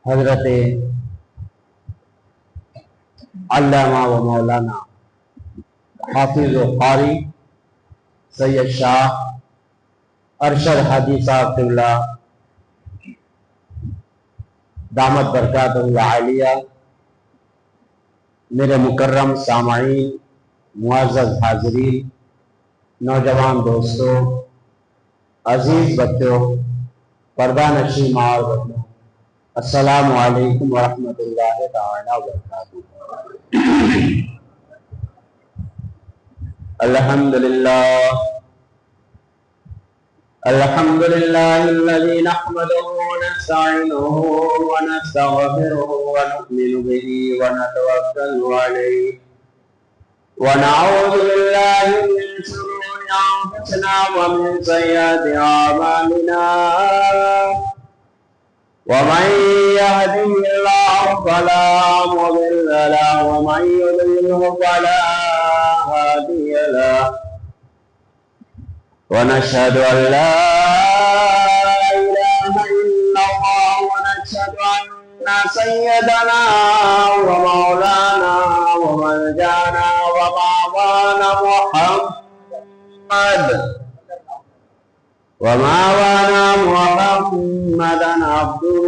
حضرت علامہ و مولانا حافظ و قاری سید شاہ ارشد حاجی صاحب قبلہ دامت برکاتہ العالیہ، میرے مکرم سامعین، معزز حاضرین، نوجوان دوستوں، عزیز بچوں، پردہ نشین ماں اور بہنوں، السلام علیکم ورحمۃ اللہ تعالی وبرکاتہ۔ الحمد لله الذي نحمده ونستعينه ونستغفره ونؤمن به ونتوكل عليه ونعوذ بالله من شرور أنفسنا ومن سيئات أعمالنا، ومن يهده الله فلا مضل له ومن يضلله فلا هادي له، ونشهد أن لا إله إلا الله ونشهد أن سيدنا ومولانا وملجانا ومعوانا محمدا عبده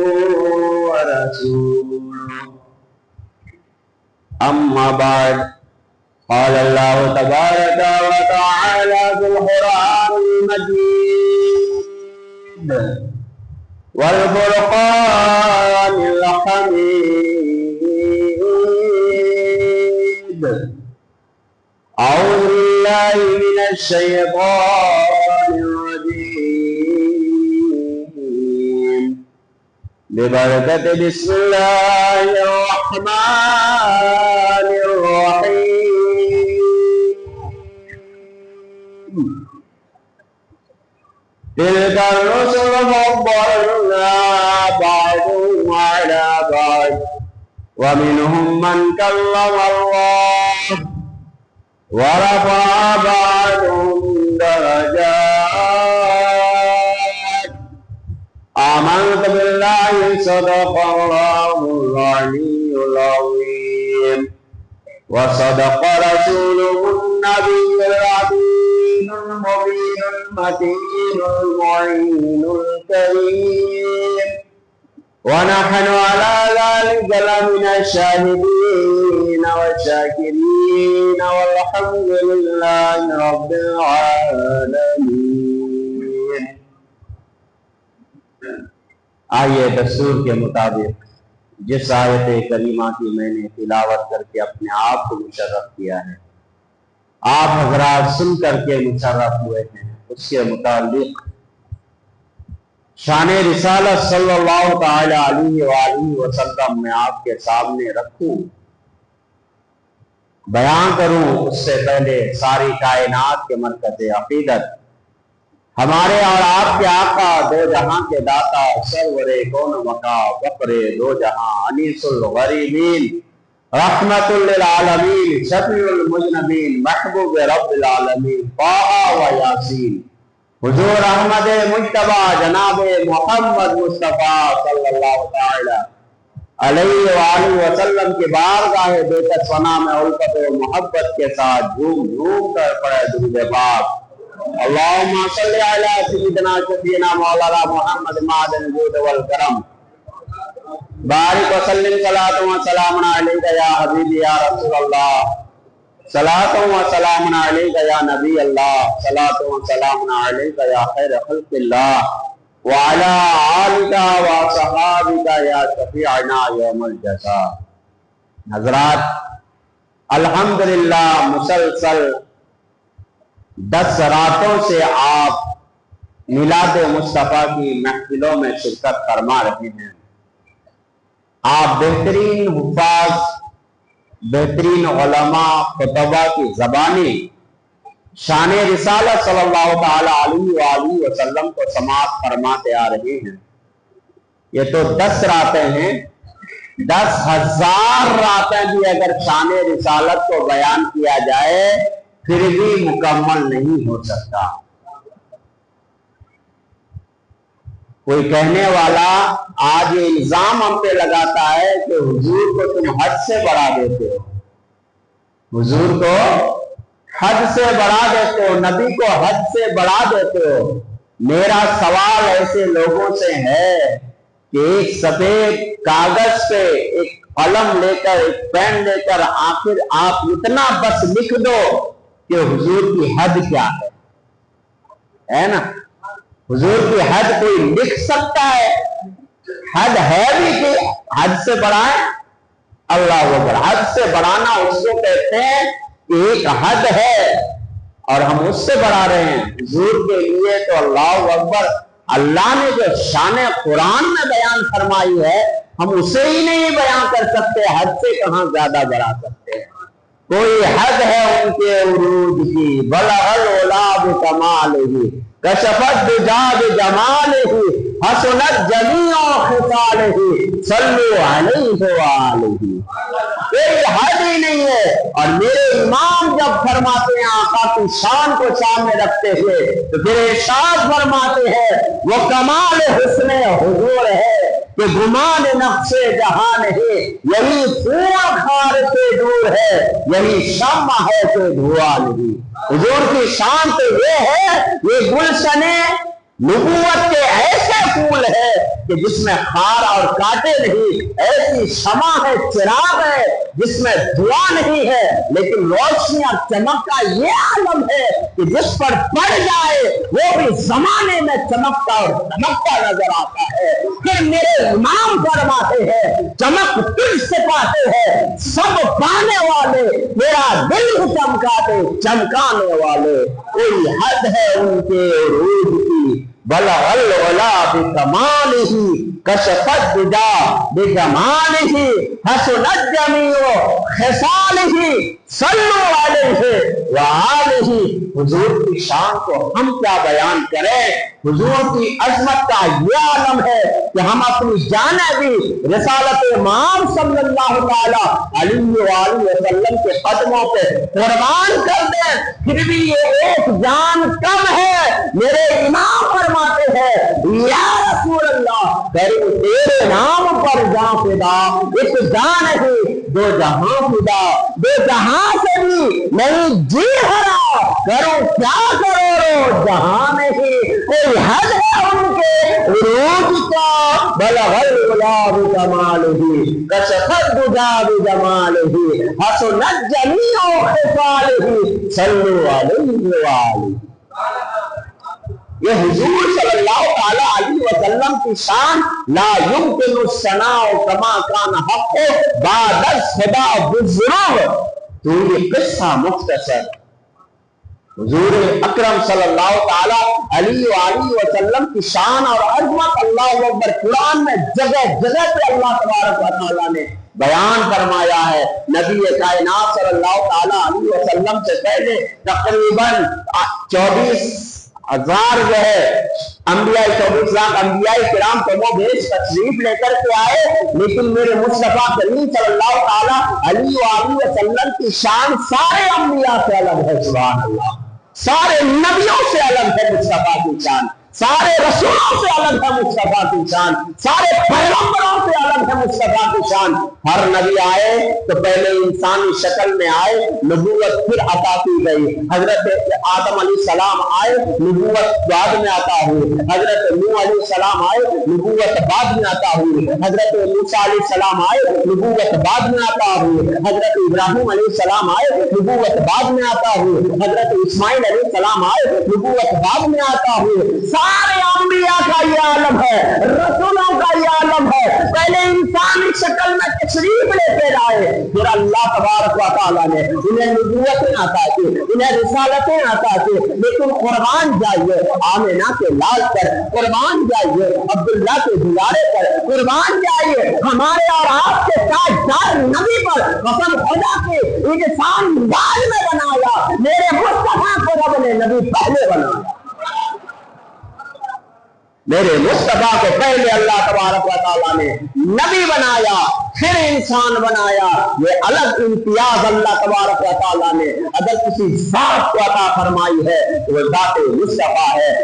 ورسوله، أما بعد، قال الله تبارك وتعالى في القرآن المجيد والفرقان الحميد، أعوذ بالله من الشيطان الرجيم، ببركة بسم الله الرحمن الرحيم، تلك الرسل فضلنا بعضهم على بعض ومنهم من كلم الله ورفع بعضهم درجات، آمنت بالله صدق الله العلي العظيم، وصدق رسوله النبي العظيم المبين المتين المعين الكريم، ونحن على ذلك لمن الشاهدين والشاكرين، والحمد لله رب العالمين۔ آئیے دستور کے مطابق جس آیت کریمہ کی میں نے تلاوت کر کے اپنے آپ کو مشرف کیا ہے، آپ حضرات سن کر کے مشرف ہوئے ہیں، اس کے متعلق شان رسالت صلی اللہ تعالی علیہ وآلہ وسلم میں آپ کے سامنے رکھوں، بیان کروں۔ اس سے پہلے ساری کائنات کے مرکز عقیدت، ہمارے اور آپ کے آقا، دو جہاں کے داتا، سرور کون مکا، فخر دو جہاں، انیس الغریبین، رحمت للعالمین، شفیع المذنبین، محبوب رب العالمین، طٰہٰ و یاسین، حضور احمد مجتبیٰ جناب محمد مصطفیٰ صلی اللہ تعالی علیہ وآلہ وسلم کی بارگاہ بے کس فنا میں الفت و محبت کے ساتھ جھوم جھوم کر پڑھے درود پاک۔ اللہم صلی علی سیدنا شفیعنا مولانا محمد معدن الجود والکرم، بارک وسلم صلاۃ و سلام علیک یا حبیبی یا رسول اللہ، صلاۃ و سلام علیک یا نبی اللہ، صلاۃ و سلام علیک یا خیر خلق اللہ، وعلی آلک و صحابک یا شفیعنا یوم الجزا۔ حضرات، الحمدللہ مسلسل 10 راتوں سے آپ میلاد مصطفیٰ کی محفلوں میں شرکت فرما رہے ہیں۔ آپ بہترین حفاظ، بہترین علماء، خطبہ کی زبانی شان رسالت صلی اللہ تعالی علیہ وآلہ وسلم کو سماعت فرماتے آ رہے ہیں۔ یہ تو 10 راتیں ہیں، 10,000 راتیں بھی اگر شان رسالت کو بیان کیا جائے پھر بھی مکمل نہیں ہو سکتا۔ کوئی کہنے والا آج یہ الزام ہم پہ لگاتا ہے کہ حضور کو تم حد سے بڑھا دیتے ہو، حضور کو حد سے بڑھا دیتے ہو، نبی کو حد سے بڑھا دیتے ہو۔ میرا سوال ایسے لوگوں سے ہے کہ ایک سفید کاغذ پہ ایک قلم لے کر ایک پین لے کر آخر آپ اتنا بس لکھ دو کہ حضور کی حد کیا ہے نا؟ حضور کی حد کوئی لکھ سکتا ہے؟ حد ہے بھی کہ حد سے بڑھائیں؟ اللہ اکبر! حد سے بڑھانا اس کو کہتے ہیں کہ ایک حد ہے اور ہم اس سے بڑھا رہے ہیں حضور کے لیے۔ تو اللہ اکبر! اللہ نے جو شان قرآن میں بیان فرمائی ہے ہم اسے ہی نہیں بیان کر سکتے، حد سے کہاں زیادہ بڑھا سکتے ہیں؟ کوئی حد ہے ان کے عروج کی، بلغ العلا بکمالہ، کشفت دجا بجمالہ، حسنت جمیع خصالہ، صلوا علیہ وآلہ۔ کوئی حد ہی نہیں ہے۔ اور میرے امام جب فرماتے ہیں آقا کی شان کو سامنے رکھتے ہوئے تو پھر ارشاد فرماتے ہیں وہ کمال حسن حضور ہے کہ گمان نقش جہان ہے، یہی پورا خار سے دور ہے، یہی شمع ہے کہ دھواں نہیں۔ حضور کی شان تو یہ ہے، یہ گلشن نبوت کے ایسے پھول ہے کہ جس میں خار اور کانٹے نہیں، ایسی شمع ہے، چراغ ہے جس میں دھواں نہیں ہے، لیکن روشنی اور چمک کا یہ عالم ہے کہ جس پر پڑ جائے وہ بھی زمانے میں چمکتا اور دمکتا نظر آتا ہے۔ پھر میرے امام فرماتے ہیں چمک تجھ سے پاتے ہیں سب پانے والے، میرا دل چمکا دے چمکانے والے۔ کوئی حد ہے ان کے عروج کی، بلغ العلا بکمالہ، کشفت دجا بجمالہ، حسنت جمیع خصالہ، صلوا علیہ وآلہ۔ حضور کی شان کو ہم کیا بیان کریں؟ حضور کی عظمت کا یہ عالم ہے کہ ہم اپنی جانیں بھی رسالت امام صلی اللہ تعالی علیہ وآلہ وسلم کے قدموں پہ قربان کر دیں، پھر بھی یہ ایک جان کم ہے۔ میرے امام فرماتے ہیں یا رسول اللہ تیرے نام پر جان فدا، ایک جان ہے دو جہاں فدا، دو جہاں سے بھی نہیں جی ہرا، کرو کیا کرو جہاں نہیں۔ کوئی حد ہے ان کے عروج کا، بلغ العلا بکمالہ، کشفت دجا بجمالہ، حسنت جمیع خصالہ، صلوا علیہ وآلہ۔ یہ حضور صلی اللہ تعالی علیہ وسلم کی شان لا یمکن الثناء کما کان حق بعد الصدا بالذنوب۔ تو یہ قصہ مختصر حضور اکرم صلی اللہ تعالی علیہ وآلہ وسلم کی شان اور عظمت اللہ اکبر قرآن میں جگہ جگہ پہ اللہ تبارک و تعالیٰ نے بیان فرمایا ہے۔ نبی کائنات صلی اللہ تعالی علیہ وسلم سے پہلے تقریباً 24,000 جو ہے انبیاء، 24 لاکھ انبیاء کرام کم و بیش تشریف لے کر کے آئے، لیکن میرے مصطفیٰ کریم صلی اللہ تعالی علیہ وآلہ وسلم کی شان سارے انبیاء سے الگ ہے۔ سبحان اللہ! سارے نبیوں سے الگ ہے مصطفیٰ کی شان، سارے رسولوں سے الگ ہے مصطفیٰ کی شان، سارے پیغمبروں سے الگ ہے مصطفیٰ کی شان۔ ہر نبی آئے تو پہلے انسانی شکل میں آئے، نبوت پھر عطا کی گئی۔ حضرت آدم علیہ السلام آئے، نبوت بعد میں عطا ہوئی۔ حضرت نوح علیہ السلام آئے، نبوت بعد میں عطا ہوئی۔ حضرت موسیٰ علیہ السلام آئے، نبوت بعد میں عطا ہوئی۔ حضرت ابراہیم علیہ السلام آئے، نبوت بعد میں عطا ہوئی۔ حضرت اسماعیل علیہ السلام آئے، نبوت بعد میں عطا ہوئی۔ سارے انبیاء کا یہ عالم ہے، رسولوں کا یہ عالم ہے۔ پہلے انسانی شکل میں تشریف لے کے لائے، پھر اللہ تبارک و تعالیٰ نے انہیں نبوتیں عطا کی، انہیں رسالتیں عطا کی۔ لیکن قربان جائیے آمنہ کے لال پر، قربان جائیے عبداللہ کے دلارے پر، قربان جائیے ہمارے اور آپ کے تاجدار نبی پر۔ قسم خدا کی انسان بعد میں بنایا، میرے مصطفیٰ کو رب نے نبی پہلے بنایا۔ میرے مصطفیٰ کو پہلے اللہ تبارک و تعالیٰ نے نبی بنایا، پھر انسان بنایا۔ یہ الگ امتیاز اللہ تبارک و تعالیٰ نے اگر کسی ذات کو عطا فرمائی ہے تو وہ ذات مصطفیٰ ہے۔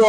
2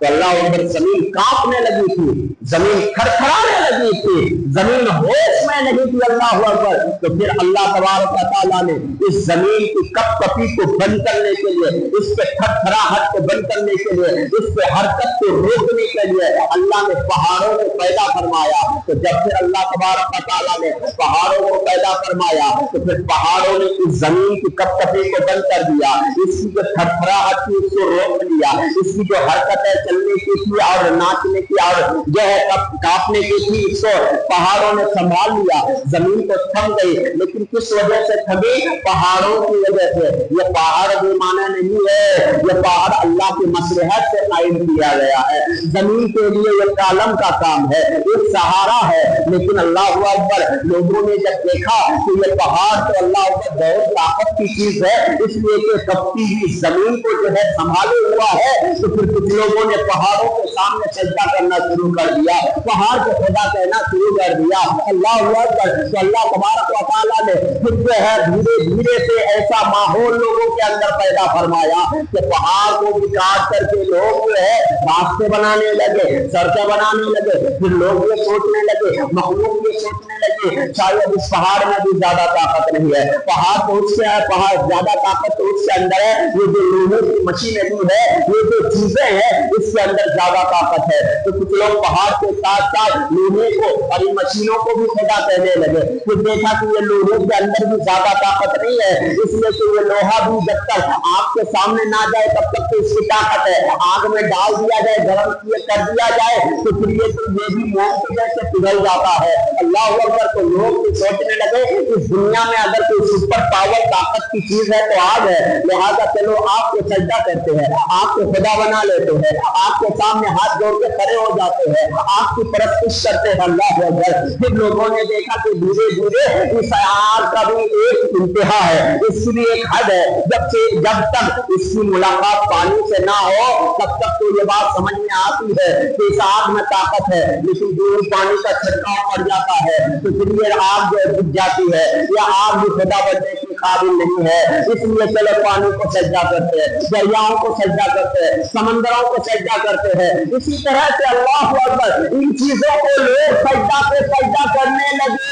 تو اللہ اکبر زمین کانپنے لگی تھی, زمین تھرتھرانے لگی تھی, زمین ہوش میں نہیں تھی. اللہ اکبر. تو پھر اللہ تبارک و تعالیٰ نے اس زمین کی کپ کپی کو بند کرنے کے لیے, اس کے تھرتھراہٹ کو بند کرنے کے لیے, اس کے حرکت کو روکنے کے لیے اللہ نے پہاڑوں کو پیدا فرمایا. تو جب پھر اللہ تبارک و تعالیٰ نے پہاڑوں کو پیدا فرمایا تو پھر پہاڑوں نے اس زمین کی کپ کپی کو بند کر دیا, اس کی جو تھرتھراہٹ تھی اس کو روک لیا, اس کی جو حرکت ہے چلنے کی تھی اور ناچنے کی اور جو ہے کانپنے کی تھی اس کو پہاڑوں نے سنبھال لیا. زمین تو تھم گئی, لیکن کس وجہ سے تھمی؟ پہاڑوں کی وجہ سے. یہ پہاڑ بے معنی نہیں ہے, یہ پہاڑ اللہ کی مصلحت سے قائم کیا گیا ہے. زمین کے لیے یہ کالم کا کام ہے, ایک سہارا ہے. لیکن اللہ اکبر, لوگوں نے جب دیکھا کہ یہ پہاڑ تو اللہ اکبر بہت طاقت کی چیز ہے, اس لیے کہ کبھی بھی زمین کو جو ہے سنبھالے ہوا ہے, تو پھر کچھ لوگوں نے پہاڑوں کے سامنے سجدہ کرنا شروع کر دیا, پہاڑ کو خدا کہنا شروع کر دیا. اللہ اکبر. تو اللہ تبارک و تعالیٰ نے پھر جو ہے دھیرے دھیرے سے ایسا ماحول لوگوں کے اندر پیدا فرمایا کہ پہاڑ کو بھی کاٹ کر کے لوگ جو ہے راستے بنانے لگے, سڑکیں بنانے لگے. پھر لوگ یہ سوچنے لگے, مخلوق یہ سوچنے لگے شاید اس پہاڑ میں بھی زیادہ طاقت نہیں ہے. پہاڑ تو اس سے ہے, پہاڑ زیادہ طاقت تو اس کے اندر ہے. یہ جو لوہے کی مشینری ہے, یہ جو چیزیں ہیں اس کے اندر زیادہ طاقت ہے. تو کچھ لوگ پہاڑ کے ساتھ ساتھ لوہے کو اور ان مشینوں کو بھی خدا کہنے لگے. پھر دیکھا کہ یہ لوہے کے اندر بھی زیادہ طاقت نہیں ہے, اس لیے کہ یہ لوہا بھی جب تک آگ کے سامنے نہ جائے تب تک تو اس کی طاقت ہے. آگ میں ڈال دیا جائے, گرم کر دیا جائے تو پھر یہ بھی موم کی جیسے پگھل جاتا ہے. اللہ اکبر. تو لوگ بھی سوچنے لگے اس دنیا میں اگر کوئی سپر پاور طاقت کی چیز ہے تو آگ ہے, لہٰذا چلو آپ کو سجدہ کرتے ہیں, آپ کو خدا بنا لیتے ہیں, آپ کے سامنے ہاتھ جوڑ کے کھڑے ہو جاتے ہیں, آپ کی پرستش کرتے ہیں. اللہ اکبر. پھر لوگوں نے دیکھا کہ دھیرے دھیرے اس آگ کا بھی ایک انتہا ہے, اس کی بھی ایک حد ہے. جب تک اس کی ملاقات پانی سے نہ ہو تب تک تو یہ بات سمجھ میں آتی ہے کہ اس آگ میں طاقت ہے, لیکن دور پانی کا چھڑکاؤ پڑ جاتا ہے تو پھر یہ آگ جو بجھ جاتی ہے. یہ آگ بھی خدا بننے کی قابل نہیں ہے, اس لیے چلو پانی کو سجدہ کرتے ہیں, دریاؤں کو سجدہ کرتے ہیں, سمندروں کو سجدہ کرتے ہیں. اسی طرح سے اللہ اکبر ان چیزوں کو لوگ سجدہ پہ سجدہ کرنے لگے.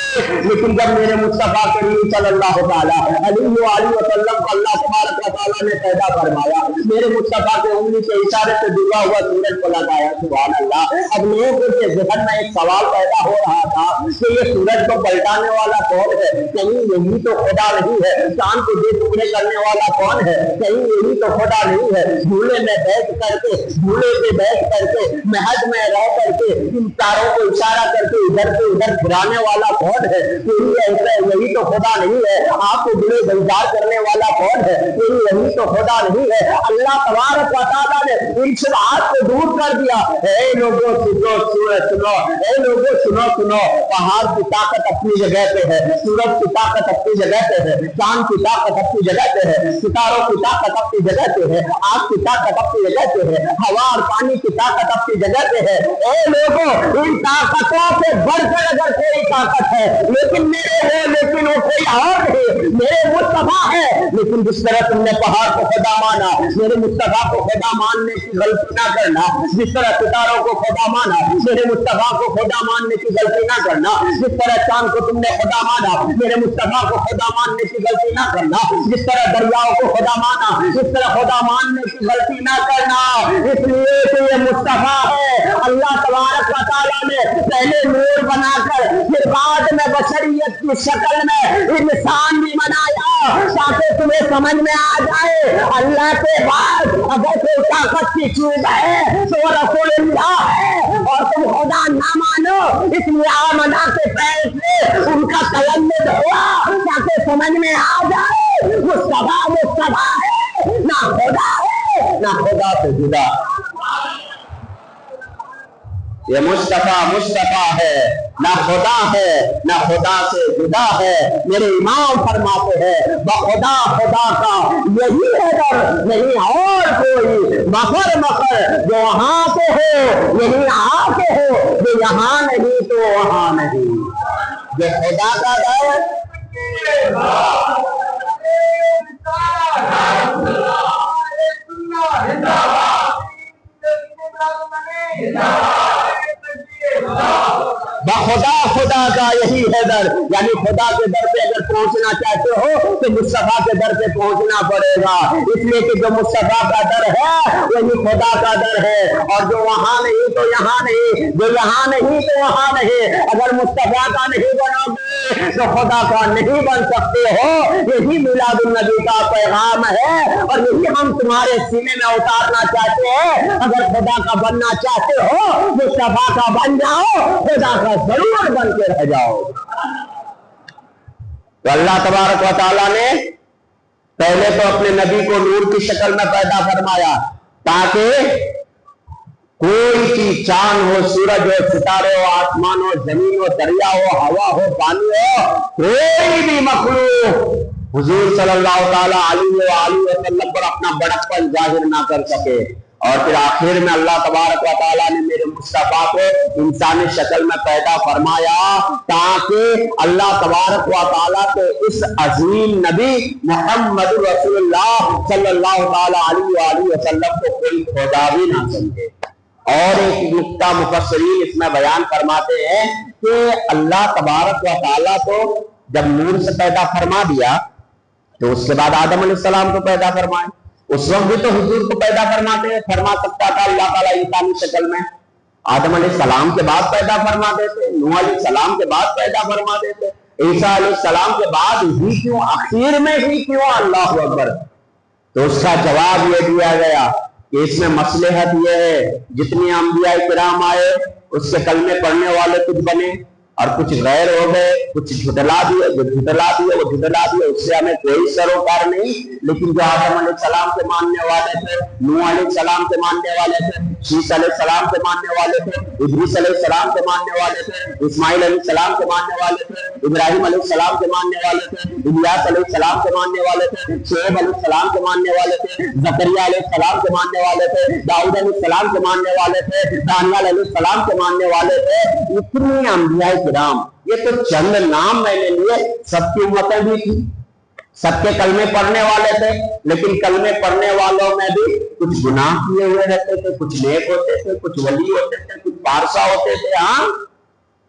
لیکن جب میرے مصطفیٰ کریم صلی اللہ تعالیٰ علیہ وسلم کو اللہ تبارک و تعالیٰ نے پیدا فرمایا, میرے مصطفیٰ کے انگلی کے اشارے سے ڈوبا ہوا سورج کو لگایا. سبحان اللہ. اب لوگوں کے ذہن میں ایک سوال پیدا ہو رہا تھا کہ یہ سورج کو پلٹانے والا کون ہے؟ کہیں یہی تو خدا نہیں ہے. چاند کو دو ٹکڑے کرنے والا کون ہے؟ کہیں یہی تو خدا نہیں ہے. جھولے میں بیٹھ کر کے, جھولے پہ بیٹھ کر کے, محض میں رہ کر کے ان تاروں کو اشارہ کر کے ادھر سے ادھر پھرانے والا کون ہے؟ یہی تو خدا نہیں ہے. آپ کو دلے گلزار کرنے والا کون ہے؟ یہی تو خدا نہیں ہے. اللہ تبارک و تعالیٰ نے ان شبہات کو دور کر دیا. اے لوگوں سنو سنو, اے لوگوں سنو سنو, پہاڑ کی طاقت اپنی جگہ پہ ہے, سورج کی طاقت اپنی جگہ پہ ہے, چاند کی طاقت اپنی جگہ پہ ہے, ستاروں کی طاقت اپنی جگہ پہ ہے, آگ کی طاقت اپنی جگہ پہ ہے, ہوا اور پانی کی طاقت اپنی جگہ پہ ہے. اے لوگوں, ان طاقتوں سے بڑھ کر اگر کوئی طاقت ہے لیکن میرے ہے, لیکن وہ کوئی اور نہیں, میرے مصطفیٰ ہے. لیکن جس طرح تم نے پہاڑ کو خدا مانا, میرے مصطفیٰ کو خدا ماننے کی غلطی نہ کرنا. جس طرح ستاروں کو خدا مانا, میرے مصطفیٰ کو خدا ماننے کی غلطی نہ کرنا. جس طرح چاند کو تم نے خدا مانا, میرے مصطفیٰ کو خدا ماننے کی غلطی نہ کرنا. جس طرح دریاؤں کو خدا مانا, اس طرح خدا ماننے کی غلطی نہ کرنا. اس لیے کہ یہ مصطفیٰ ہے. اللہ تبارک و تعالیٰ نے پہلے نور بنا کر پھر بعد میں بشریت کی شکل میں انسان بھی بنایا تاکہ تمہیں سمجھ میں آ جائے اللہ کے بعد اگر کوئی طاقت کی چیز ہے تو رسول اللہ ہے اور تم خدا نہ مانو. اس لیے آمنا کے پیر سے ان کا تلمذ ہوا تاکہ سمجھ میں آ جائے مصطفیٰ ہے, نہ خدا ہے نہ خدا سے جدا. یہ مصطفیٰ ہے, نہ خدا ہے نہ خدا سے جدا ہے. میرے امام فرماتے ہیں بخدا خدا کا یہی ہے در, نہیں اور کوئی. مخر جو وہاں سے ہو یہی آ کے ہو, جو یہاں نہیں تو وہاں نہیں. جو خدا کا در کا یہی ہے در، یعنی خدا کے در پہ اگر پہنچنا چاہتے ہو تو مصطفیٰ کے در پہ پہنچنا پڑے گا، اس لیے کہ جو مصطفیٰ کا در ہے وہی خدا کا در ہے، اور جو وہاں نہیں تو یہاں نہیں، جو یہاں نہیں تو وہاں نہیں، اگر مصطفیٰ کا نہیں بنو گے تو خدا کا نہیں بن سکتے ہو۔ یہی میلاد النبی کا پیغام ہے اور یہی ہم تمہارے سینے میں اتارنا چاہتے ہیں۔ اگر خدا کا بننا چاہتے ہو مصطفیٰ کا بن جاؤ، خدا کا ضرور بن کے رہ جاؤ۔ تو اللہ تبارک و تعالیٰ نے پہلے تو اپنے نبی کو نور کی شکل میں پیدا فرمایا تاکہ کوئی چیز، چاند ہو، سورج ہو، ستارے ہو، آسمان ہو، زمین ہو، دریا ہو، ہوا ہو، پانی ہو، کوئی بھی مخلوق حضور صلی اللہ تعالیٰ علیہ وآلہ وسلم پر اپنا بڑک پن ظاہر نہ کر سکے۔ اور پھر آخر میں اللہ تبارک و تعالیٰ نے میرے مصطفیٰ کو انسانی شکل میں پیدا فرمایا تاکہ اللہ تبارک و تعالیٰ کے اس عظیم نبی محمد رسول اللہ صلی اللہ تعالیٰ علیہ وآلہ وسلم کو کوئی خدا بھی نہ سمجھے۔ اور ایک نقطہ مفسرین اس میں بیان فرماتے ہیں کہ اللہ تبارک و تعالیٰ کو جب نور سے پیدا فرما دیا تو اس کے بعد آدم علیہ السلام کو پیدا فرمائے، اس وقت بھی تو حضور کو پیدا فرما سکتا تھا اللہ تعالیٰ انسانی شکل میں، آدم علیہ السلام کے بعد پیدا فرما دیتے، نوح علیہ السلام کے بعد پیدا فرما دیتے، عیسیٰ علیہ السلام کے بعد ہی کیوں، آخر میں ہی کیوں؟ اللہ اکبر۔ تو اس کا جواب یہ دیا گیا کہ اس میں مصلحت یہ ہے جتنی انبیاء کرام آئے اس کے کلمے پڑھنے والے کچھ بنے اور کچھ غیر ہو گئے، کچھ جھٹلا دیے، جو جھٹلا دیے وہ جھٹلا دیے، اس سے ہمیں کوئی سروکار نہیں۔ لیکن جو آدم علیہ السلام کے ماننے والے تھے، نوح علیہ السلام کے ماننے والے تھے، عیسیٰ علیہ السلام کے ماننے والے تھے، ادریس علیہ السلام کے ماننے والے تھے، اسماعیل علیہ السلام کے ماننے والے تھے، ابراہیم علیہ السلام کے ماننے والے تھے، الیاس علیہ السلام کے ماننے والے تھے، شعیب علیہ السلام کے ماننے والے تھے، زکریا علیہ السلام کے ماننے والے تھے، داؤد علیہ السلام کے ماننے والے تھے، دانیال علیہ السلام کے ماننے والے تھے۔ اتنی انبیاء کرام، یہ تو چند نام میں نے لیے، سب کی امتیں بھی تھی، سب کے کلمے پڑھنے والے تھے، لیکن کلمے پڑھنے والوں میں بھی کچھ گناہ کیے ہوئے رہتے تھے، کچھ نیک ہوتے تھے، کچھ ولی ہوتے تھے، کچھ پارسا ہوتے تھے، ہاں،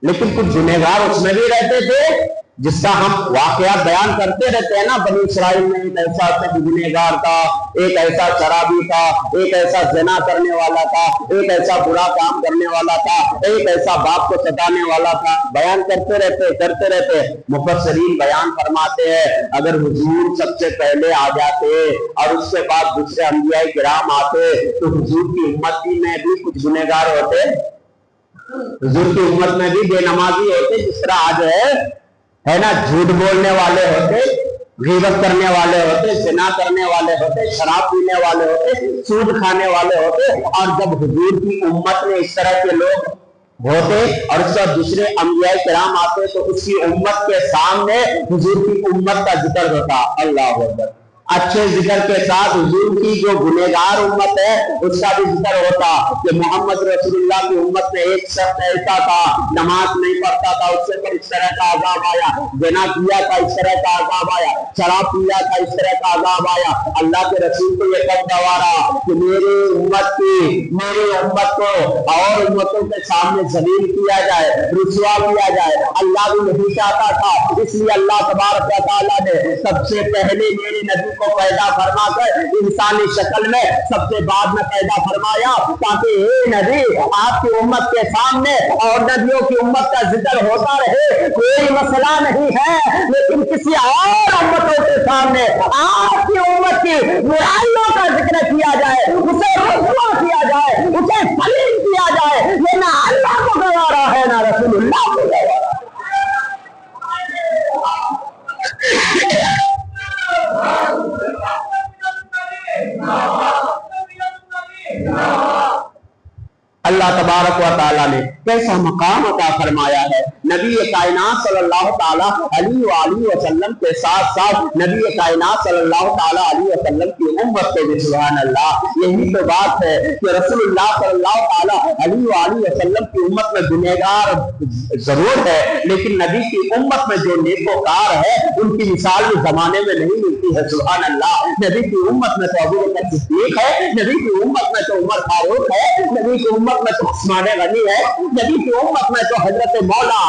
لیکن کچھ گنہگار اس میں بھی رہتے تھے، جس کا ہم واقعات بیان کرتے رہتے ہیں نا۔ بنی اسرائیل میں ایک ایسا گنہگار تھا، ایک ایسا شرابی تھا، ایک ایسا زنا کرنے والا تھا، ایک ایسا برا کام کرنے والا تھا، ایک ایسا باپ کو ستانے والا تھا، بیان کرتے رہتے۔ مفسرین بیان فرماتے ہیں اگر حضور سب سے پہلے آ جاتے اور اس کے بعد دوسرے انبیاء کرام آتے تو حضور کی امت میں بھی کچھ گنہگار ہوتے، حضور کی امت میں بھی بے نمازی ہوتے، جس طرح آج ہے نا، جھوٹ بولنے والے ہوتے، غیبت کرنے والے ہوتے، زنا کرنے والے ہوتے، شراب پینے والے ہوتے، سود کھانے والے ہوتے۔ اور جب حضور کی امت میں اس طرح کے لوگ ہوتے اور اس کا دوسرے انبیاء کرام آتے تو اس کی امت کے سامنے حضور کی امت کا ذکر ہوتا۔ اللہ اکبر۔ اچھے ذکر کے ساتھ حضور کی جو گنہگار امت ہے اس کا بھی ذکر ہوتا کہ محمد رسول اللہ کی امت میں ایک شخص ایسا تھا، نماز نہیں پڑھتا تھا، اس سے پر اس طرح کا عذاب آیا، زنا کیا تھا اس طرح کا عذاب آیا، شراب پیا تھا اس طرح کا عذاب آیا۔ اللہ کے رسول کو یہ کب گوارا کہ میری امت کو اور امتوں کے سامنے ذلیل کیا جائے، رسوا کیا جائے، اللہ بھی نہیں چاہتا تھا۔ اس لیے اللہ تبارک و تعالیٰ نے سب سے پہلے میرے نبی کو پیدا فرما کر انسانی شکل میں سب سے بعد میں پیدا فرمایا تاکہ اے نبی آپ کی امت کے سامنے اور نبیوں کی امت کا ذکر ہوتا رہے۔ کوئی مسئلہ نہیں ہے، لیکن کسی اور امتوں کے سامنے آپ کی امت کی برائیوں کا ذکر کیا جائے، اسے رسوا کیا جائے، اسے ذلیل کیا جائے، یہ نہ اللہ کو گوارا ہے نہ رسول اللہ کو گوارا۔ اللہ تبارک و تعالیٰ نے کیسا مقام عطا فرمایا ہے۔ نبی کائنات صلی اللہ تعالیٰ علیہ وآلہ وسلم کے ساتھ ساتھ نبی کائنات صلی اللہ تعالیٰ علیہ وسلم کی امت کو بھی، سبحان اللہ، یہی تو بات ہے کہ رسول اللہ صلی اللہ تعالیٰ علیہ وآلہ وسلم کی امت میں گنہگار ضرور ہے، لیکن نبی کی امت میں جو نیکوکار ہے ان کی مثال بھی زمانے میں نہیں ملتی ہے، سبحان اللہ۔ نبی کی امت میں تو ابو بکر صدیق ہے، نبی کی امت میں تو عمر فاروق ہے، نبی کی امت میں تو عثمان غنی ہے، نبی کی امت میں تو حضرت مولا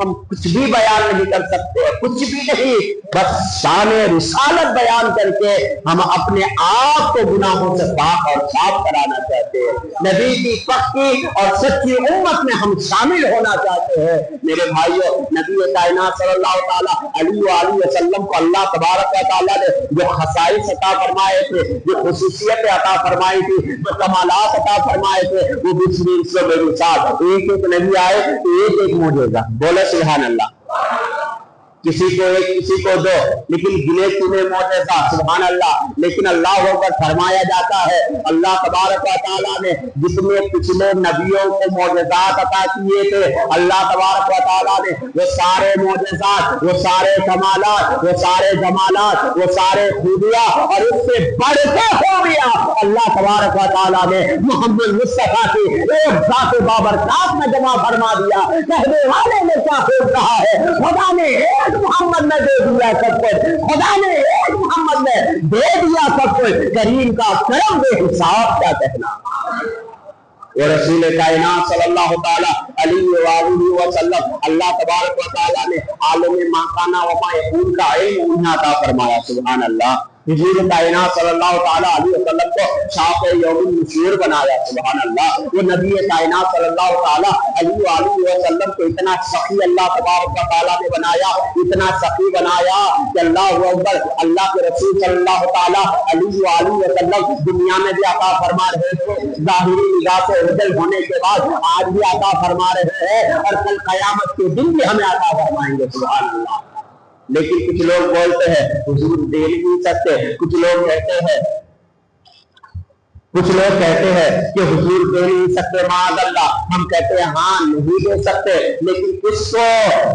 ہم کچھ بھی بیان نہیں کر سکتے، کچھ بھی نہیں، بس شان رسالت بیان کر کے ہم اپنے آپ کو گناہوں سے پاک اور صاف کرانا چاہتے ہیں، نبی کی پکی اور سچی امت میں ہم شامل ہونا چاہتے ہیں۔ میرے بھائیوں، نبی کائنات صلی اللہ تعالیٰ علیہ وسلم کو اللہ تبارک و تعالیٰ نے جو خصائص عطا فرمائے تھے، جو خصوصیتیں عطا فرمائی تھی، جو کمالات عطا فرمائے تھے، وہ دوسری سے میرے ساتھ ایک ایک نبی آئے تو ایک ایک معجزہ، بولے سبحان اللہ، کسی کو ایک کسی کو دو، لیکن گنے چنے معجزہ، سبحان اللہ۔ لیکن اللہ ہو کر فرمایا جاتا ہے، اللہ تبارک و تعالیٰ نے جتنے پچھلے نبیوں کو معجزات عطا کیے تھے، اللہ تبارک و تعالیٰ نے وہ سارے معجزات، وہ سارے کمالات، وہ سارے جمالات، وہ سارے خوبیاں اور اس سے بڑھ کے خوبیاں اللہ تبارک و تعالیٰ نے محمد مصطفیٰ کی ایک ذات بابرکات میں جمع فرما دیا۔ کہنے والے نے کیا خوب کہا ہے، خدا نے ایک محمد میں دے دیا سب کچھ، خدا نے ایک محمد میں دے دیا سب کچھ، کریم کا کرم بے حساب کیا کہنا۔ اور رسول کائنات صلی اللہ تعالیٰ علیہ وآلہ وسلم اللہ تبارک و تعالیٰ نے عالم ما کان و ما یکون کا علم انہیں عطا فرمایا، سبحان اللہ۔ حضور کائنات صلی اللہ تعالیٰ علیہ وسلم کو شاف یوم النشور بنایا، سبحان اللہ۔ وہ نبی کائنات صلی اللہ تعالیٰ علیہ وآلہ وسلم کو اتنا سخی اللہ تبارک و تعالیٰ نے بنایا، اتنا سخی بنایا کہ اللہ اکبر، اللہ کے رسول صلی اللہ تعالیٰ علیہ وآلہ وسلم دنیا میں بھی عطا فرما رہے تھے، ظاہری نگاہ سے رجل ہونے کے بعد آج بھی عطا فرما رہے ہیں، اور کل قیامت کے دن بھی ہمیں عطا فرمائیں گے، سبحان اللہ۔ لیکن کچھ لوگ بولتے ہیں حضور دے نہیں سکتے، کچھ لوگ کہتے ہیں کہ حضور دے نہیں سکتے، معاذ اللہ۔ ہم کہتے ہیں ہاں نہیں دے سکتے، لیکن کس کو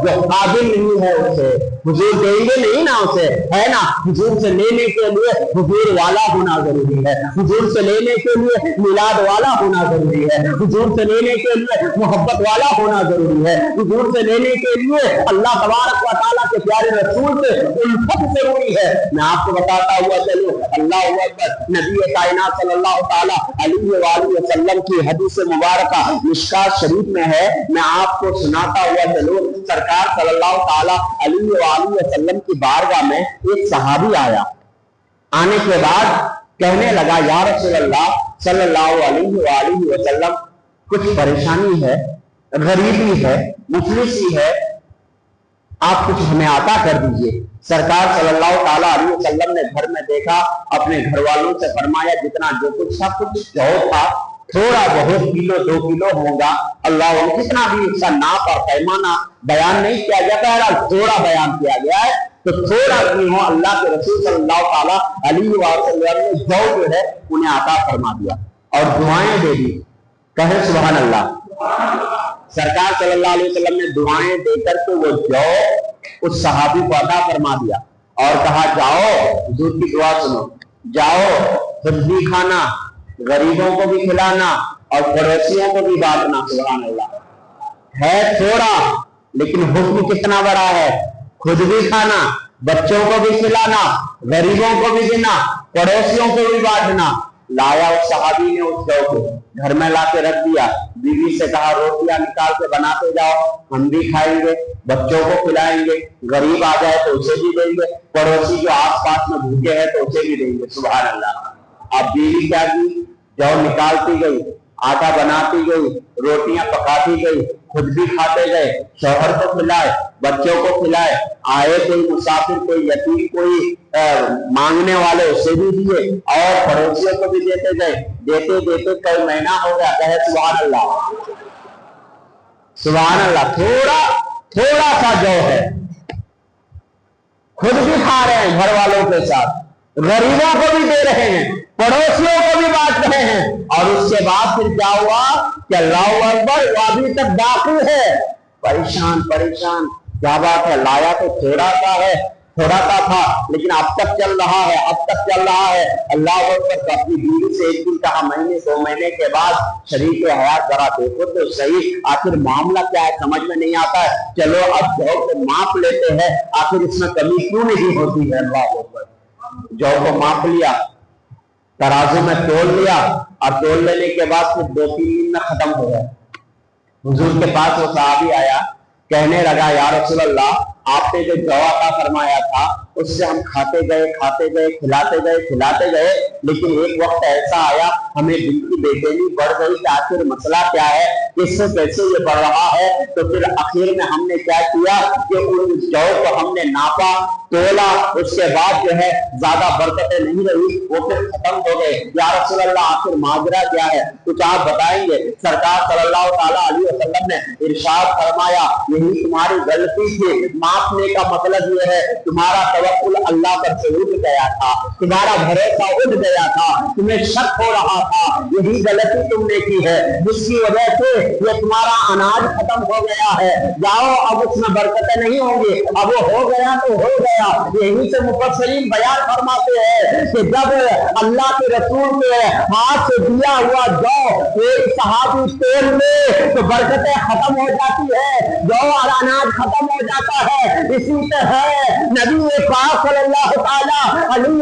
جو قابل نہیں ہے اسے حضور دیں گے نہیں نا، اسے ہے نا۔ حضور سے لینے کے لیے حضور والا ہونا ضروری ہے، حضور سے لینے کے لیے میلاد والا ہونا ضروری ہے، حضور سے لینے کے لیے محبت والا ہونا ضروری ہے، حضور سے لینے کے لیے اللہ تبارک و تعالیٰ کے پیارے رسول سے الفت ضروری ہے۔ میں آپ کو بتاتا ہوا چلوں، اللہ اکبر، نبی کائنات صلی اللہ تعالیٰ علیہ وآلہ وسلم کی حدیث مبارکہ مشکات شریف میں ہے، میں آپ کو سناتا ہوا چلوں۔ سرکار صلی اللہ تعالیٰ علیہ وآلہ وسلم کی بارگاہ میں ایک صحابی آیا، آنے کے بعد کہنے لگا یا رسول اللہ صلی اللہ علیہ وآلہ وسلم، کچھ پریشانی ہے، غریبی ہے، مفلسی ہے، آپ کچھ ہمیں عطا کر دیجئے۔ سرکار صلی اللہ تعالیٰ علیہ وسلم نے گھر میں دیکھا، اپنے گھر والوں سے فرمایا جتنا جو کچھ سب کچھ جو تھا تھوڑا بہت کلو 2 کلو ہوگا، اللہ کتنا بھی اس کا ناپ اور پیمانہ بیان نہیں کیا جاتا ہے، تھوڑا بیان کیا گیا ہے، تو تھوڑا بھی ہو اللہ کے رسول صلی اللہ تعالیٰ علیہ وسلم نے جو ہے انہیں عطا فرما دیا اور دعائیں دے دی، کہیں سبحان اللہ۔ سرکار صلی اللہ علیہ وسلم نے دعائیں دے کر کے وہ جو اس صحابی کو عطا فرما دیا اور کہا جاؤ حضور کی دعا سنو، جاؤ خود بھی کھانا، غریبوں کو بھی کھلانا اور پڑوسیوں کو بھی بانٹنا، سبحان اللہ۔ ہے تھوڑا لیکن حکم کتنا بڑا ہے، خود بھی کھانا، بچوں کو بھی کھلانا، غریبوں کو بھی دینا، پڑوسیوں کو بھی بانٹنا۔ لایا اس صحابی نے اس جو کو گھر میں لا کے رکھ دیا، بیوی سے کہا روٹیاں نکال کے بناتے جاؤ، ہم بھی کھائیں گے، بچوں کو کھلائیں گے، غریب آ جائے تو اسے بھی دیں گے، پڑوسی جو آس پاس میں بھوکے ہیں تو اسے بھی دیں گے، سبحان اللہ۔ اب بیوی کیا کی، جو نکالتی گئی، آٹا بناتی گئی، روٹیاں پکاتی گئی، خود بھی کھاتے گئے، شوہر کو کھلائے، بچوں کو کھلائے، آئے کوئی مسافر، کوئی یتیم، کوئی مانگنے والے اسے بھی دیے اور پڑوسیوں کو بھی دیتے گئے، دیتے دیتے کئی مہینہ ہو گیا، کہے سبحان اللہ، سبحان اللہ۔ تھوڑا سا جو ہے خود بھی کھا رہے ہیں گھر والوں کے ساتھ، غریبوں کو بھی دے رہے ہیں، پڑوسیوں کو بھی بانٹ رہے ہیں، اور اس کے بعد پھر کیا ہوا کہ اللہ اکبر وہ ابھی تک باقی ہے، پریشان کیا بات ہے، لایا تو تھوڑا سا تھا لیکن اب تک چل رہا ہے، اللہ اکبر۔ اپنی بیوی سے ایک دن کہا، مہینے 2 مہینے کے بعد شریک حیات ذرا دیکھو تو صحیح، آخر معاملہ کیا ہے سمجھ میں نہیں آتا ہے، چلو اب جو کو ماپ لیتے ہیں، آخر اس میں کمی کیوں نہیں ہوتی ہے، اللہ اکبر۔ جو کو ماپ لیا، ترازو میں تول لیا، اور تول لینے کے بعد پھر 2-3 دن میں ختم ہو گیا۔ حضور کے پاس وہ صحابی آیا، کہنے لگا یا رسول اللہ آپ نے جو جو عطا فرمایا تھا اس سے ہم کھاتے گئے کھلاتے گئے لیکن ایک وقت ایسا آیا ہمیں دل کی بےچینی بڑھ گئی کہ آخر مسئلہ کیا ہے، کس سے کیسے یہ بڑھ رہا ہے۔ تو پھر آخر میں ہم نے کیا کیا کہ اس جو کو ہم نے ناپا تولا، اس کے بعد جو ہے زیادہ برکتیں نہیں رہی، وہ پھر ختم ہو گئے۔ یا رسول اللہ آخر ماجرا کیا ہے، کچھ آپ بتائیں گے؟ سرکار صلی اللہ تعالیٰ علیہ وسلم نے ارشاد فرمایا یہی تمہاری غلطی تھی، ماپنے کا مطلب یہ ہے تمہارا توکل اللہ پر سے اٹھ گیا تھا، تمہارا بھروسہ اٹھ گیا تھا، تمہیں شک ہو رہا تھا، یہی غلطی تم نے کی ہے جس کی وجہ سے یہ تمہارا اناج ختم ہو گیا ہے۔ جاؤ اب اس میں برکتیں نہیں ہوں گی، اب وہ ہو گیا تو ہو گیا۔ یہی سے مفسرین بیان فرماتے ہیں کہ جب اللہ کے رسول کے ہاتھ سے دیا ہوا جو ایک صحابی تیل میں تو برکتیں ختم ہو جاتی ہے، جو اور اناج ختم ہو جاتا ہے۔ اسی سے ہے نبی پاک صلی اللہ تعالیٰ علیہ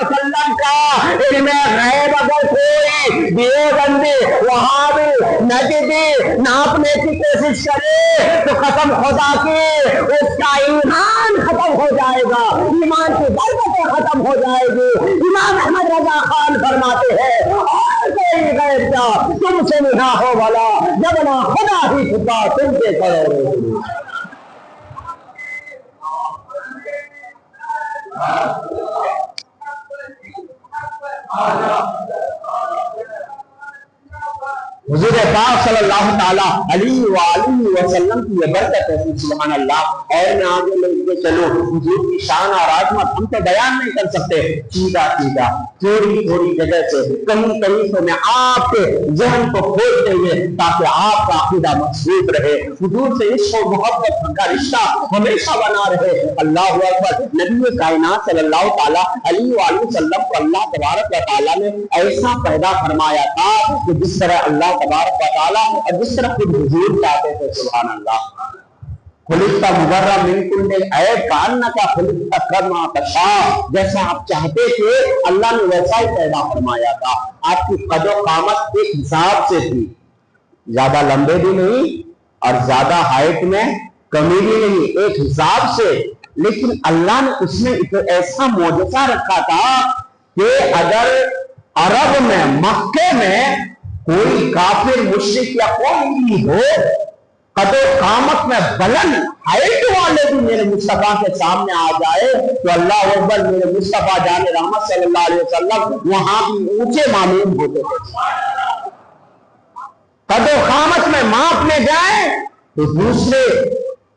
وسلم کا علم غیب اگر کوئی دیوبندی وہابی نجدی ناپنے کی کوشش کرے تو قسم خدا کی اس کا ایمان ختم ہو جائے گا، ایمان کی برکتیں ختم ہو جائے گی۔ امام احمد رضا خان فرماتے ہیں اور کوئی غیر کیا تم سے نہ ہو بھلا جب نہ خدا ہی چھپا تم سے کرو۔ حضور پاک صلی اللہ تعالیٰ علیہ وآلہ وسلم کی یہ برکت ہے، سبحان اللہ۔ اور میں آگے لے کے چلو، حضور کی شان اور عظمت ہم تو بیان نہیں کر سکتے، سیدھا تھوڑی جگہ سے کہیں سے میں آپ کے ذہن کو کھولتے ہوئے تاکہ آپ کا عقیدہ مضبوط رہے، حضور سے عشق و محبت کا رشتہ ہمیشہ بنا رہے۔ اللہ اکبر۔ نبی کائنات صلی اللہ تعالیٰ علیہ وآلہ وسلم کو اللہ تبارک و تعالیٰ نے ایسا پیدا فرمایا تھا کہ جس طرح اللہ تبارک و تعالیٰ اور جس طرح خود حضور چاہتے تھے، سبحان اللہ۔ خلقت مبرأ من کل عیب کأنک خلقت کما تشاء، جیسا آپ چاہتے تھے اللہ نے ویسا ہی پیدا فرمایا تھا۔ آپ کی قد و قامت ایک حساب سے تھی، زیادہ لمبے بھی نہیں اور زیادہ ہائٹ میں کمی بھی نہیں، ایک حساب سے۔ لیکن اللہ نے اس میں ایسا معجزہ رکھا تھا کہ اگر عرب میں مکے میں کوئی کافر مشرک یا کوئی بھی ہو قد و قامت میں بلند ہائٹ والے بھی میرے مصطفیٰ کے سامنے آ جائے تو اللہ اکبر، میرے مصطفیٰ جان رحمت صلی اللہ علیہ وسلم وہاں بھی اونچے معلوم ہوتے تھے۔ قد و قامت میں ماپنے جائیں تو دوسرے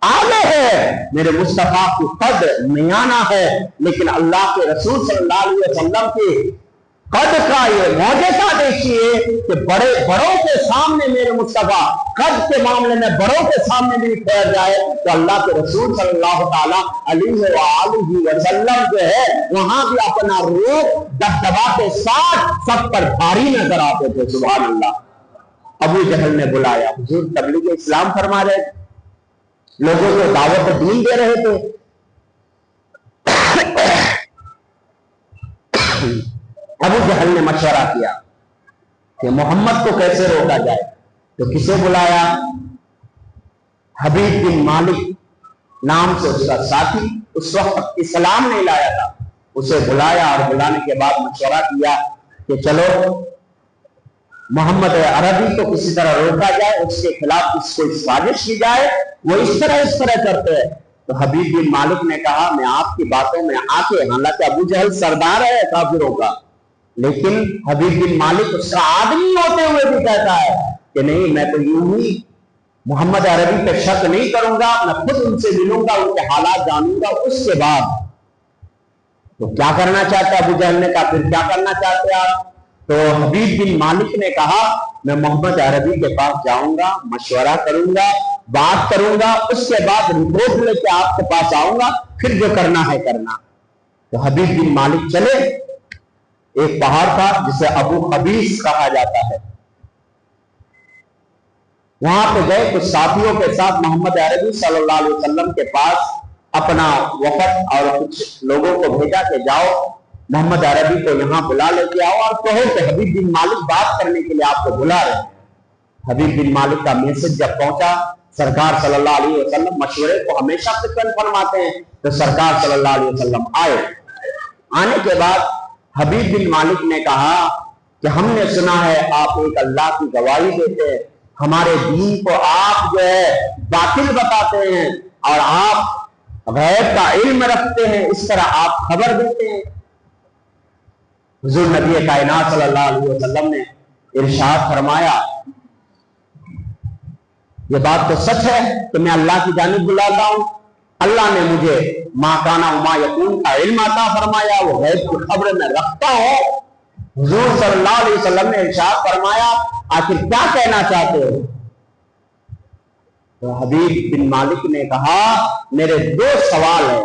آگے ہے، میرے مصطفیٰ کی قد میانہ ہے، لیکن اللہ کے رسول صلی اللہ علیہ وسلم کی قد کا یہ معجزہ دیکھیے کہ بڑوں کے سامنے میرے مصطفیٰ قد کے معاملے میں بڑوں کے سامنے بھی ٹھہر جائے تو اللہ کے رسول صلی اللہ تعالیٰ علیہ وآلہ وسلم جو ہے وہاں بھی اپنا روح دبدبا کے ساتھ سب پر بھاری نظر آتے تھے، سبحان اللہ۔ ابو جہل نے بلایا، حضور تبلیغ اسلام فرما رہے تھے، لوگوں کو دعوت دین دے رہے تھے۔ ابو جہل نے مشورہ کیا کہ محمد کو کیسے روکا جائے، تو کسے بلایا؟ حبیب بن مالک نام سے اس کا ساتھی، اس وقت اسلام نہیں لایا تھا، اسے بلایا اور بلانے کے بعد مشورہ کیا کہ چلو محمد عربی کو کسی طرح روکا جائے، اس کے خلاف اس کو سازش کی جائے، وہ اس طرح کرتے ہیں۔ تو حبیب بن مالک نے کہا میں آپ کی باتوں میں آ کے، حالانکہ ابو جہل سردار ہے کافروں کا، لیکن حبیب بن مالک اس کا آدمی ہوتے ہوئے بھی کہتا ہے کہ نہیں، میں تو یوں ہی محمد عربی پہ شک نہیں کروں گا، میں خود ان سے ملوں گا، ان کے حالات جانوں گا، اس کے بعد۔ تو کیا کرنا چاہتے ابو جہل نے کہا پھر کیا کرنا چاہتے آپ؟ تو حبیب بن مالک نے کہا میں محمد عربی کے پاس جاؤں گا، مشورہ کروں گا، بات کروں گا، اس کے بعد رپورٹ لے کے آپ کے پاس آؤں گا، پھر جو کرنا ہے کرنا۔ تو حبیب بن مالک چلے، ایک پہاڑ تھا جسے ابو قبیس کہا جاتا ہے، وہاں پہ گئے، کچھ ساتھیوں کے ساتھ محمد عربی صلی اللہ علیہ وسلم کے پاس اپنا وفد اور کچھ لوگوں کو بھیجا کہ جاؤ محمد عربی کو یہاں بلا لے کے آؤ اور کہو کہ حبیب بن مالک بات کرنے کے لیے آپ کو بلا رہے ہیں۔ حبیب بن مالک کا میسج جب پہنچا سرکار صلی اللہ علیہ وسلم مشورے کو ہمیشہ پسند فرماتے ہیں. تو سرکار صلی اللہ علیہ وسلم آئے. آنے کے بعد حبیب بن مالک نے کہا کہ ہم نے سنا ہے آپ ایک اللہ کی گواہی دیتے ہیں, ہمارے دین کو آپ جو ہے باطل بتاتے ہیں اور آپ غیب کا علم رکھتے ہیں, اس طرح آپ خبر دیتے ہیں. حضور نبی کائنات صلی اللہ علیہ وسلم نے ارشاد فرمایا یہ بات تو سچ ہے کہ میں اللہ کی جانب بلاتا ہوں, اللہ نے مجھے ما کانا وما یکون کا علم عطا فرمایا, وہ غیب کی خبر میں رکھتا ہوں. حضور صلی اللہ علیہ وسلم نے ارشاد فرمایا آخر کیا کہنا چاہتے ہو؟ تو حبیب بن مالک نے کہا میرے 2 سوال ہیں,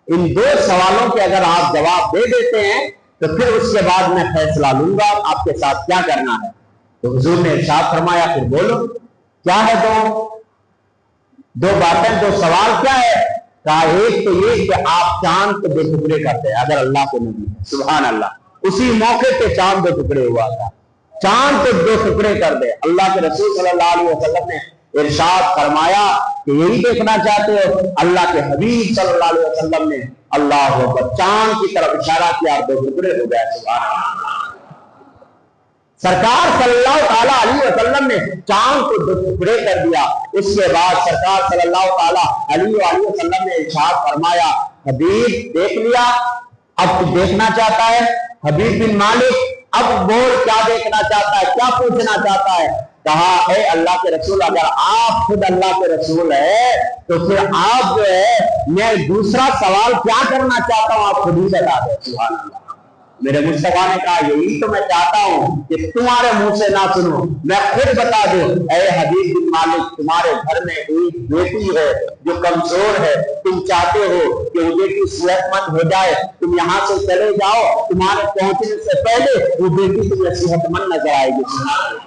ان 2 سوالوں کے اگر آپ جواب دے دیتے ہیں تو پھر اس کے بعد میں فیصلہ لوں گا آپ کے ساتھ کیا کرنا ہے. تو حضور نے ارشاد فرمایا پھر بولو کیا ہے 2 باتیں, 2 سوال کیا ہے؟ کہا ایک تو یہ کہ آپ چاند کو 2 ٹکڑے کرتے ہیں اگر اللہ کو نبی ہے. سبحان اللہ, اسی موقع پہ چاند 2 ٹکڑے ہوا تھا, چاند کو 2 ٹکڑے کر دے. اللہ کے رسول صلی اللہ علیہ وسلم نے ارشاد فرمایا کہ یہی دیکھنا چاہتے ہو؟ اللہ کے حبیب صلی اللہ علیہ وسلم نے اللہ اکبر چاند کی طرف اشارہ کیا اور 2 ٹکڑے ہو گئے. سبحان اللہ. سرکار صلی اللہ تعالیٰ علیہ وسلم نے چاند کو 2 ٹکڑے کر دیا. اس کے بعد سرکار صلی اللہ تعالیٰ علیہ وسلم نے ارشاد فرمایا حبیب دیکھ لیا, اب تو دیکھنا چاہتا ہے؟ حبیب بن مالک اب بول کیا دیکھنا چاہتا ہے, کیا پوچھنا چاہتا ہے؟ کہا اے اللہ کے رسول اگر آپ خود اللہ کے رسول ہے تو پھر آپ جو ہے میں دوسرا سوال کیا کرنا چاہتا ہوں آپ خود ہی بتا دیں. سبحان اللہ. میرے مصطفیٰ نے کہا یہی تو میں چاہتا ہوں کہ تمہارے منہ سے نہ سنو, میں خود بتا دوں. اے حبیب بن مالک تمہارے گھر میں ایک بیٹی ہے جو کمزور ہے, تم چاہتے ہو کہ وہ بیٹی صحت مند ہو جائے, تم یہاں سے چلے جاؤ, تمہارے پہنچنے سے پہلے وہ بیٹی تمہیں صحت مند نظر آئے گی.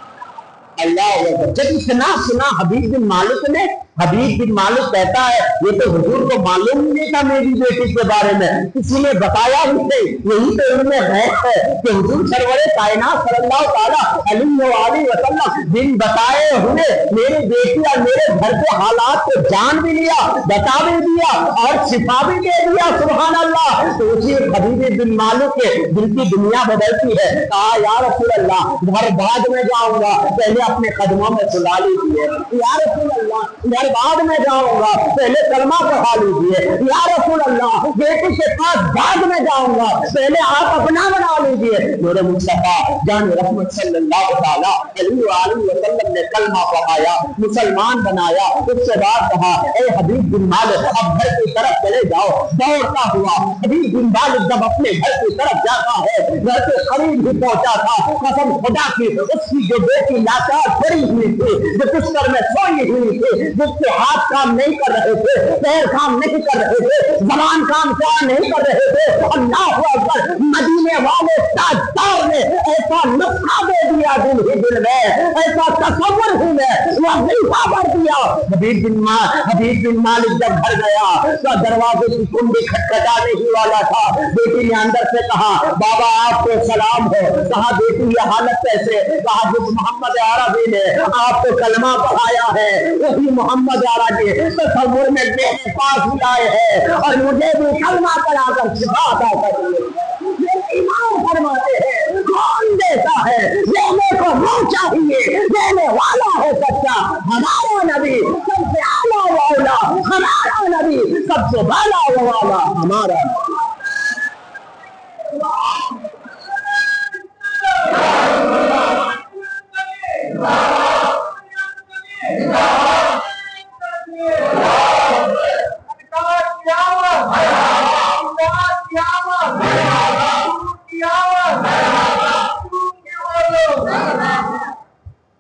اللہ جب اتنا سنا حبیب بن مالک نے, حبیب بن مالک کہتا ہے یہ تو حضور کو معلوم نہیں تھا میری بیٹی کے بارے میں, کسی نے بتایا ہی نہیں. یہی تو علم غیب ہے کہ حضور سرور کائنات صلی اللہ تعالیٰ علیہ وسلم دن بتائے ہوئے میری بیٹی اور میرے گھر کے حالات کو جان بھی لیا, بتا بھی دیا اور شفا بھی دے دیا. سبحان اللہ. تو اسی حبیب بن مالک کے دل کی دنیا بدلتی ہے. کہا یا رسول اللہ گھر بعد میں جاؤں گا, پہلے اپنے قدموں میں سلا لیجیے. یا رسول اللہ گھر بعد میں جاؤں گا, پہلے کلمہ پڑھا لیجیے. یا رسول اللہ بیٹی کے پاس بعد میں جاؤں گا, پہلے آپ اپنا بنا لیجیے. میرے مصطفیٰ جان رحمت صلی اللہ تعالیٰ علیہ وسلم نے کلمہ پڑھایا, مسلمان بنایا. اس کے بعد کہا اے حبیب بن مالک اب گھر کی طرف چلے جاؤ. دوڑتا ہوا حبیب بن مالک جب اپنے گھر کی طرف جاتا ہے, گھر کے قریب ہی پہنچا تھا, قسم خدا کی اس کی جو بیٹی لاچار پڑی ہوئی تھی, جو بستر میں سوئی ہوئی تھی, جس کے ہاتھ کام نہیں کر رہے تھے, پیر کام نہیں کر رہے تھے, زبان کام کیا نہیں کر رہے تھے, اللہ اکبر مدینے والے تاجدار نے ایسا نسخہ دے دیا دل ہی دل میں, ایسا تصور ہی میں وظیفہ بڑھ دیا. حبیب بن مالک جب گھر گیا تو دروازے کی کنڈی کھٹکھٹانے ہی والا تھا. بیٹی نے اندر سے کہا بابا آپ کو سلام ہو. کہا بیٹی یہ حالت کیسے؟ کہا جس محمد عربی نے آپ کو کلمہ پڑھایا ہے وہی محمد عربی تصور میں میرے پاس ہی آئے ہیں اور مجھے بھی کلمہ پڑھا کر شفا عطا کر دی. امام فرماتے ہیں کون دیتا ہے, دینے کو وہ چاہیے, دینے والا ہے سچا. ہمارا نبی سب سے اعلیٰ و اولا, ہمارا نبی سب سے بالا و والا, ہمارا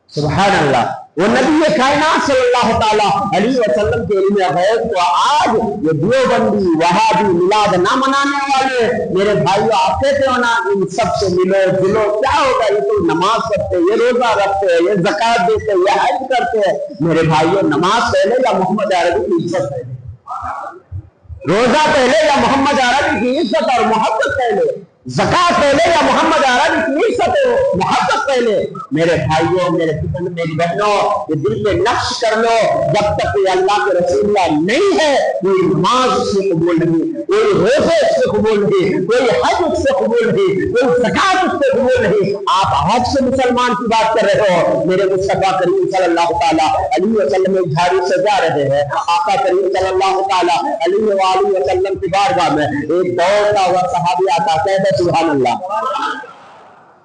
سبحان اللہ. وہ نبی کائنات صلی اللہ تعالیٰ علیہ وسلم کے علم غیب کو آج یہ دیوبندی وہابی میلاد نہ منانے والے میرے بھائیو آپ کہتے ہو نا ان سب سے ملو جلو, کیا ہوگا؟ یہ تو نماز پڑھتے, یہ روزہ رکھتے, یہ زکات دیتے, یہ حج کرتے. میرے بھائیو نماز پہلے یا محمد عربی کی عزت پہلے؟ روزہ پہلے یا محمد عربی کی عزت اور محبت پہلے؟ زکات پہلے یا محمد عربی کی عزت محبت پہلے میرے بھائیوں، میری بہنوں، یہ دل میں نقش کر لو، جب تک یہ اللہ کے رسول اللہ نہیں ہے کوئی نماز اس سے قبول نہیں، کوئی روزے اس سے قبول نہیں، کوئی حج اس سے قبول نہیں، کوئی زکات اس سے قبول نہیں۔ آپ حج سے مسلمان کی بات کر رہے ہو، میرے مصطفیٰ کریم صلی اللہ تعالیٰ علیہ وسلم ایک جھاڑی سے جا رہے ہیں، آقا کریم صلی اللہ تعالیٰ علیہ وآلہ وسلم کی بارگاہ میں ایک دوڑتا ہوا صحابی آتا، کہتے سبحان اللہ۔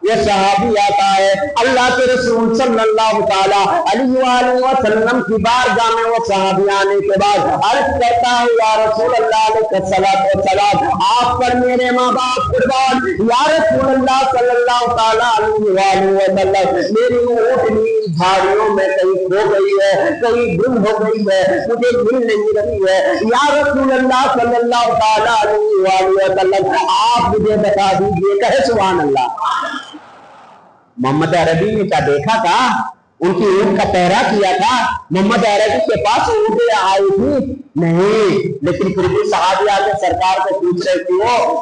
یہ صحابی آتا ہے، اللہ کے رسول صلی اللہ تعالیٰ علیہ وآلہ وسلم کی بارگاہ میں وہ صحابی آنے کے بعد عرض کرتا ہے یا رسول اللہ علیہ السلام، آپ پر میرے ماں باپ قربان، یا رسول اللہ صلی اللہ تعالیٰ علیہ وآلہ وسلم، میری اونٹنی جھاڑیوں میں کہیں کھو گئی ہے، کہیں گم ہو گئی ہے، مجھے مل نہیں رہی ہے، یا رسول اللہ صلی اللہ تعالیٰ علیہ وآلہ وسلم آپ مجھے بتا دیجئے، کہے سبحان اللہ۔ محمد عربی نے کیا دیکھا تھا؟ ان کی اونٹ کا پہرا کیا تھا؟ محمد عربی کے پاس اونٹیں آئی تھی؟ نہیں، لیکن پھر بھی صحابی آگے سرکار کو پوچھ رہے تھے،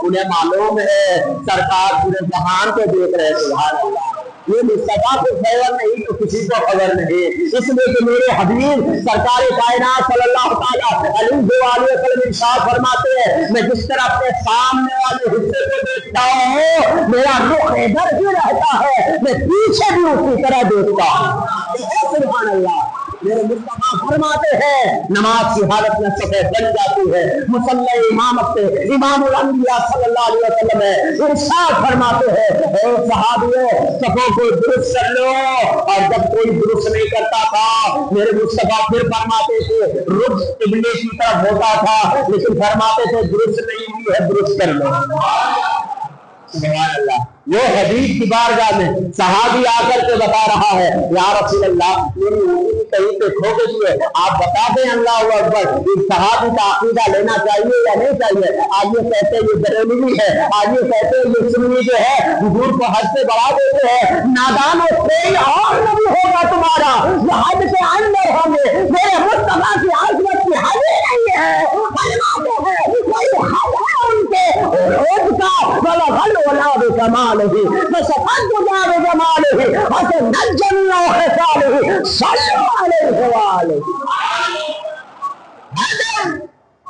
انہیں معلوم ہے سرکار پورے جہان کو دیکھ رہے، سبحان اللہ۔ یہ مصطفیٰ کو خبر نہیں تو کسی کو خبر نہیں، اس لیے کہ میرے حبیب سرکار کائنات صلی اللہ تعالیٰ علیہ وسلم ارشاد فرماتے ہیں، میں جس طرح اپنے سامنے والے حصے کو دیکھتا ہوں میرا رخ ادھر ہی رہتا ہے، میں پیچھے بھی اسی طرح دیکھتا ہوں، سبحان اللہ۔ میرے مصطفیٰ فرماتے ہیں نماز کی حالت میں صفیں بن جاتی ہے، مصلی امامت سے امام الانبیاء صلی اللہ علیہ وسلم ہے، ارشاد فرماتے ہیں اے صحابیوں صفوں کو درست کر لو، اور جب کوئی درست نہیں کرتا تھا میرے مصطفیٰ پھر فرماتے تھے رخ قبلے کی طرف ہوتا تھا، لیکن فرماتے تھے درست نہیں ہوئی ہے درست کر لو، سبحان اللہ۔ وہ حبیب کی بارگاہ میں صحابی آ کر کے بتا رہا ہے یا رسول اللہ میری اونٹنی کہیں پہ کھو گئی ہے، آپ بتا دیں، اللہ اکبر۔ اس صحابی کا عقیدہ لینا چاہیے یا نہیں چاہیے؟ آج یہ کہتے یہ بریلوی ہے، آج یہ کہتے یہ سنی جو ہے حضور کو حد سے بڑھا دیتے ہیں، نادان و کوئی اور نبی ہوگا تمہارا جو حد کے اندر ہوں گے، میرے مصطفیٰ کی عظمت کی حد نہیں ہے، فرماتے ہیں کوئی حد ہے ان کے عروج کا وَلَغَلْ وَلَا بِكَمَالِهِ فَسَفَدُّ بِجَمَالِهِ وَسَنَجَّنَّا وَخِصَالِهِ صَلُّوا عَلَيْهِ وَآلِهِ۔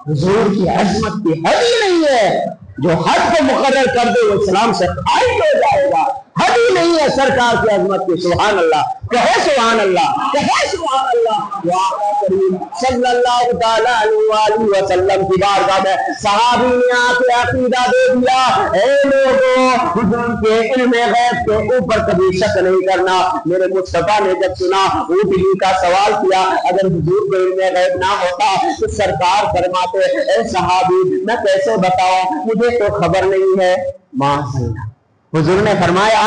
حضور کی عظمت کی حد ہی نہیں ہے، جو حد کو مقرر کر دے وہ اسلام سے خارج ہو جائے گا، حد ہی نہیں ہے سرکار کی عظمت کی، سبحان اللہ، کہے سبحان اللہ، کہے سبحان اللہ۔ وآقا کریم صلی اللہ تعالیٰ علیہ وآلہ وسلم کی بارگاہ میں صحابی نے آ کے عقیدہ دے دیا، اے لوگوں حضور کے علم غیب کے اوپر کبھی شک نہیں کرنا۔ میرے مصطفیٰ نے جب سنا اونٹنی کا سوال کیا، اگر حضور کے علم غیب نہ ہوتا تو سرکار فرماتے اے صحابی میں کیسے بتاؤں، مجھے تو خبر نہیں ہے، ماشاءاللہ۔ حضور نے فرمایا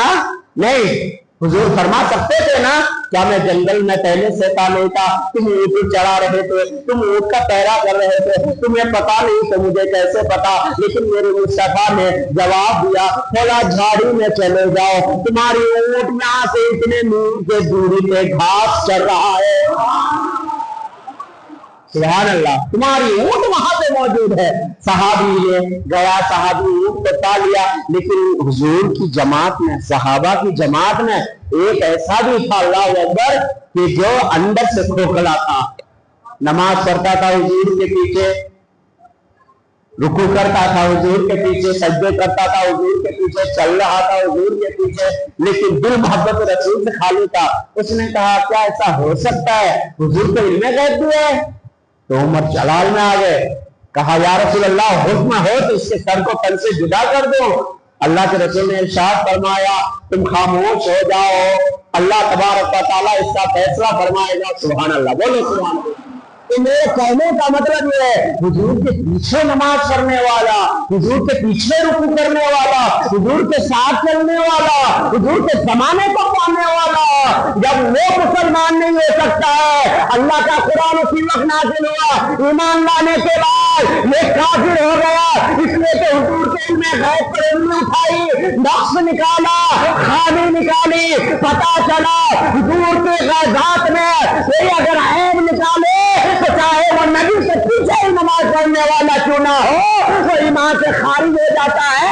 نہیں، حضور فرما سکتے تھے نا کیا میں جنگل میں پہلے سے تھا نہیں تھا، تم اونٹ چڑھا رہے تھے، تم اونٹ کا پہرا کر رہے تھے، تمہیں پتا نہیں تو مجھے کیسے پتا؟ لیکن میرے مصطفیٰ نے جواب دیا تھوڑا جھاڑی میں چلے جاؤ، تمہاری اونٹ یہاں سے اتنے میل کے دوری پہ گھاس چل رہا ہے، سبحان اللہ، تمہاری اونٹ وہاں پہ موجود ہے۔ صحابی نے گیا، صحابی اونٹ کو پا لیا، لیکن حضور کی جماعت میں صحابہ کی جماعت میں ایک ایسا بھی تھا اللہ اکبر کہ جو اندر سے کھوکھلا تھا، نماز پڑھتا تھا حضور کے پیچھے، رکوع کرتا تھا حضور کے پیچھے، سجدے کرتا تھا حضور کے پیچھے، چل رہا تھا حضور کے پیچھے، لیکن دل محبت رسول سے خالی تھا۔ اس نے کہا کیا ایسا ہو سکتا ہے، حضور کو علم غیب بھی ہے؟ تو عمر جلال میں آ گئے، کہا یا رسول اللہ حکم ہو تو اس کے سر کو تن سے جدا کر دو۔ اللہ کے رسول نے ارشاد فرمایا تم خاموش ہو جاؤ، اللہ تبارک و تعالیٰ اس کا فیصلہ فرمائے گا، سبحان اللہ، بولو سبحان اللہ۔ تو میرے کہنے کا مطلب یہ ہے حضور کے پیچھے نماز پڑھنے والا، حضور کے پیچھے رکوع کرنے والا، حضور کے ساتھ چلنے والا، حضور کے زمانے کو پانے والا، جب وہ مسلمان نہیں ہو سکتا ہے، اللہ کا قرآن اسی وقت نازل ہوا ایمان لانے کے بعد یہ کافر ہو گیا، اس لیے کہ حضور کے علم غیب پر انگلی اٹھائی، نقص نکالا، خامی نکالی، پتا چلا حضور کے ذات میں کوئی اگر عیب نکالے تو چاہے وہ نبی سے پیچھے ہی نماز پڑھنے والا کیوں نہ ہو وہ ایمان سے خارج ہو جاتا ہے۔